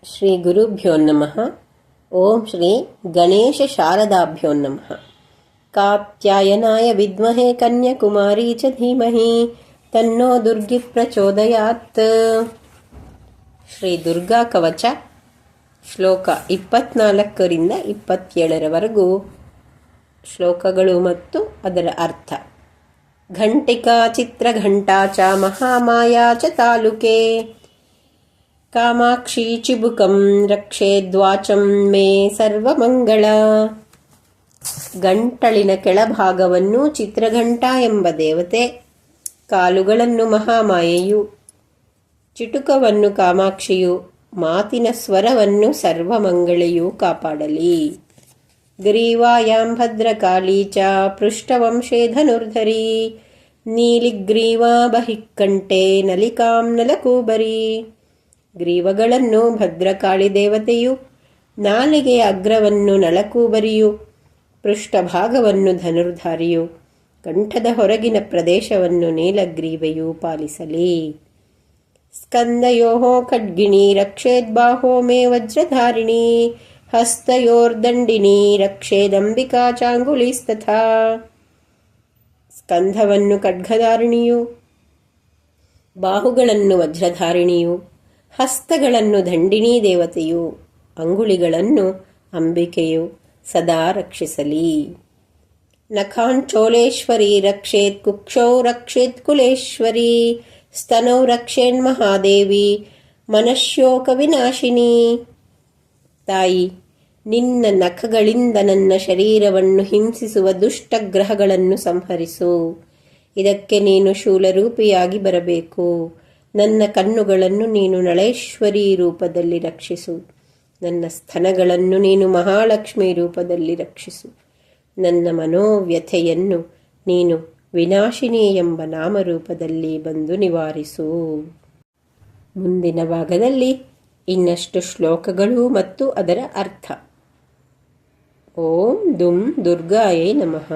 ಶ್ರೀ ಗುರುಭ್ಯೋ ನಮಃ. ಓಂ ಶ್ರೀ ಗಣೇಶ ಶಾರದಾಭ್ಯೋ ನಮಃ. ಕಾತ್ಯಾಯನಾಯ ವಿದ್ಮಹೇ ಕನ್ಯಾಕುಮಾರಿ ಚ ಧೀಮಹಿ ತನ್ನೋ ದುರ್ಗಿ ಪ್ರಚೋದಯಾತ್. ಶ್ರೀ ದುರ್ಗಾ ಕವಚ ಶ್ಲೋಕ 24ರಿಂದ 27ರವರೆಗೂ ಶ್ಲೋಕಗಳು ಮತ್ತು ಅದರ ಅರ್ಥ. ಘಂಟಿಕಾ ಚಿತ್ರಘಂಟಾ ಚ ಮಹಾಮಾಯಾ ಚ ತಾಲುಕೆ ಕಾಮಾಕ್ಷಿ ಚಿಬುಕಂ ರಕ್ಷೇದ್ವಾಚಂ ಮೇ ಸರ್ವಮಂಗಳ. ಗಂಟಳಿನ ಕೆಳಭಾಗವನ್ನು ಚಿತ್ರಘಂಟ ಎಂಬ ದೇವತೆ, ಕಾಲುಗಳನ್ನು ಮಹಾಮಾಯೆಯು, ಚಿಟುಕವನ್ನು ಕಾಮಾಕ್ಷಿಯು, ಮಾತಿನ ಸ್ವರವನ್ನು ಸರ್ವಮಂಗಳೆಯು ಕಾಪಾಡಲಿ. ಗ್ರೀವಾಯಾಂ ಭದ್ರಕಾಳಿ ಚ ಪೃಷ್ಠವಂಶೇ ಧನುರ್ಧರಿ ನೀಲಿಗ್ರೀವಾ ಬಹಿಕ್ಕಂಠೆ ನಲಿಕಾಂ ನಲಕೂಬರಿ. ಗ್ರೀವಗಳನ್ನು ಭದ್ರಕಾಳಿ ದೇವತೆಯು, ನಾಲಿಗೆಯ ಅಗ್ರವನ್ನು ನಳಕೂಬರಿಯು, ಪೃಷ್ಠಭಾಗವನ್ನು ಧನುರ್ಧಾರಿಯು, ಕಂಠದ ಹೊರಗಿನ ಪ್ರದೇಶವನ್ನು ನೀಲಗ್ರೀವೆಯು ಪಾಲಿಸಲಿ. ಸ್ಕಂದಯೋ ಖಡ್ಗಿಣಿ ರಕ್ಷೇದ್ಬಾಹೋ ಮೇ ವಜ್ರಧಾರಿಣಿ ಹಸ್ತಯೋರ್ದಂಡಿನಿ ರಕ್ಷೇದಂಬಿಕಾ ಚಾಂಗುಲೀಸ್ತಥಾ. ಸ್ಕಂಧವನ್ನು ಖಡ್ಗಧಾರಿಣಿಯು, ಬಾಹುಗಳನ್ನು ವಜ್ರಧಾರಿಣಿಯು, ಹಸ್ತಗಳನ್ನು ದಂಡಿನಿ ದೇವತೆಯು, ಅಂಗುಳಿಗಳನ್ನು ಅಂಬಿಕೆಯು ಸದಾ ರಕ್ಷಿಸಲಿ. ನಖಾನ್ ಚೋಲೇಶ್ವರಿ ರಕ್ಷೇತ್ ಕುಕ್ಷೌ ರಕ್ಷೇತ್ ಕುಲೇಶ್ವರಿ ಸ್ತನೌ ರಕ್ಷೇನ್ ಮಹಾದೇವಿ ಮನಶ್ಯೋಕ ವಿನಾಶಿನಿ. ತಾಯಿ, ನಿನ್ನ ನಖಗಳಿಂದ ನನ್ನ ಶರೀರವನ್ನು ಹಿಂಸಿಸುವ ದುಷ್ಟಗ್ರಹಗಳನ್ನು ಸಂಹರಿಸು. ಇದಕ್ಕೆ ನೀನು ಶೂಲರೂಪಿಯಾಗಿ ಬರಬೇಕು. ನನ್ನ ಕಣ್ಣುಗಳನ್ನು ನೀನು ನಳೇಶ್ವರಿ ರೂಪದಲ್ಲಿ ರಕ್ಷಿಸು. ನನ್ನ ಸ್ತನಗಳನ್ನು ನೀನು ಮಹಾಲಕ್ಷ್ಮಿ ರೂಪದಲ್ಲಿ ರಕ್ಷಿಸು. ನನ್ನ ಮನೋವ್ಯಥೆಯನ್ನು ನೀನು ವಿನಾಶಿನಿ ಎಂಬ ನಾಮರೂಪದಲ್ಲಿ ಬಂದು ನಿವಾರಿಸು. ಮುಂದಿನ ಭಾಗದಲ್ಲಿ ಇನ್ನಷ್ಟು ಶ್ಲೋಕಗಳು ಮತ್ತು ಅದರ ಅರ್ಥ. ಓಂ ದುಂ ದುರ್ಗಾಯೇ ನಮಃ.